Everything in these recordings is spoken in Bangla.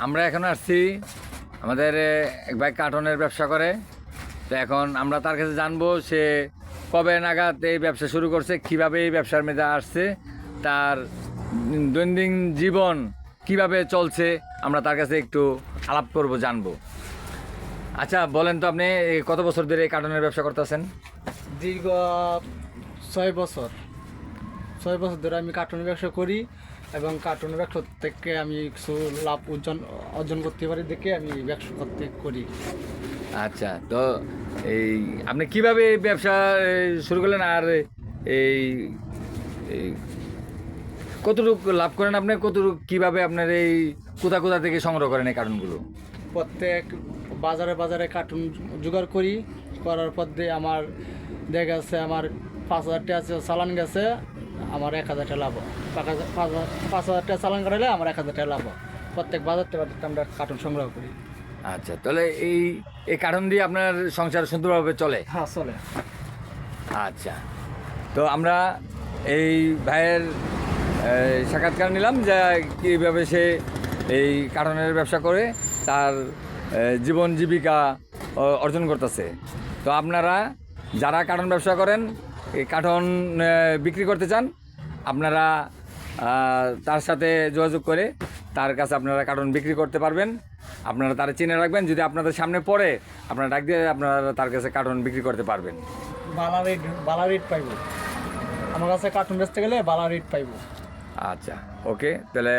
আমরা এখন আসছি আমাদের এক ভাই কার্টনের ব্যবসা করে। তো এখন আমরা তার কাছে জানবো সে কবে নাগাদ এই ব্যবসা শুরু করছে, কিভাবে এই ব্যবসার মধ্যে আসছে, তার দৈনন্দিন জীবন কিভাবে চলছে, আমরা তার কাছে একটু আলাপ করব, জানবো। আচ্ছা বলেন তো, আপনি কত বছর ধরে এই কার্টনের ব্যবসা করতেছেন? দীর্ঘ 6 বছর 6 বছর ধরে আমি কার্টুনের ব্যবসা করি এবং কার্টুনের ব্যবসা থেকে আমি কিছু লাভ অর্জন করতে পারি দেখে আমি ব্যবসা করতে করি। আচ্ছা, তো এই আপনি কিভাবে এই ব্যবসা শুরু করলেন, আর এই এই কতটুকু লাভ করেন আপনি, কতটুকু কিভাবে আপনার এই কোথা কোথা থেকে সংগ্রহ করেন এই কার্টুনগুলো? প্রত্যেক বাজারে বাজারে কার্টুন জোগাড় করি, করার পর দিয়ে আমার দেখা গেছে আমার 5,000 টাকা চালান গেছে, আমার 1,000 টাকা লাভ। 5,000 টাকা চালান কাটালে আমার 1,000 টাকা লাভ। প্রত্যেক বাজার থেকে আমরা কার্টুন সংগ্রহ করি। আচ্ছা, তাহলে এই এই কার্টুন দিয়ে আপনার সংসার সুন্দরভাবে চলে? হ্যাঁ, চলে। আচ্ছা, তো আমরা এই ভাইয়ের সাক্ষাৎকার নিলাম যে কীভাবে সে এই কার্টনের ব্যবসা করে তার জীবন জীবিকা অর্জন করতেছে। তো আপনারা যারা কার্টন ব্যবসা করেন, এই কার্টন বিক্রি করতে চান, আপনারা তার সাথে যোগাযোগ করে তার কাছে আপনারা কার্টন বিক্রি করতে পারবেন। আপনারা তারা চিনে রাখবেন, যদি আপনাদের সামনে পড়ে আপনারা ডাক দিয়ে আপনারা তার কাছে কার্টন বিক্রি করতে পারবেন। বালা রেট পাইব, আমার কাছে কার্টুন বেচতে গেলে বালা রেট পাইব। আচ্ছা, ওকে, তাহলে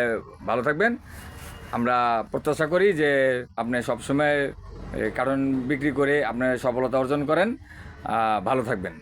ভালো থাকবেন। আমরা প্রত্যাশা করি যে আপনি সবসময় কার্টন বিক্রি করে আপনার সফলতা অর্জন করেন। ভালো থাকবেন।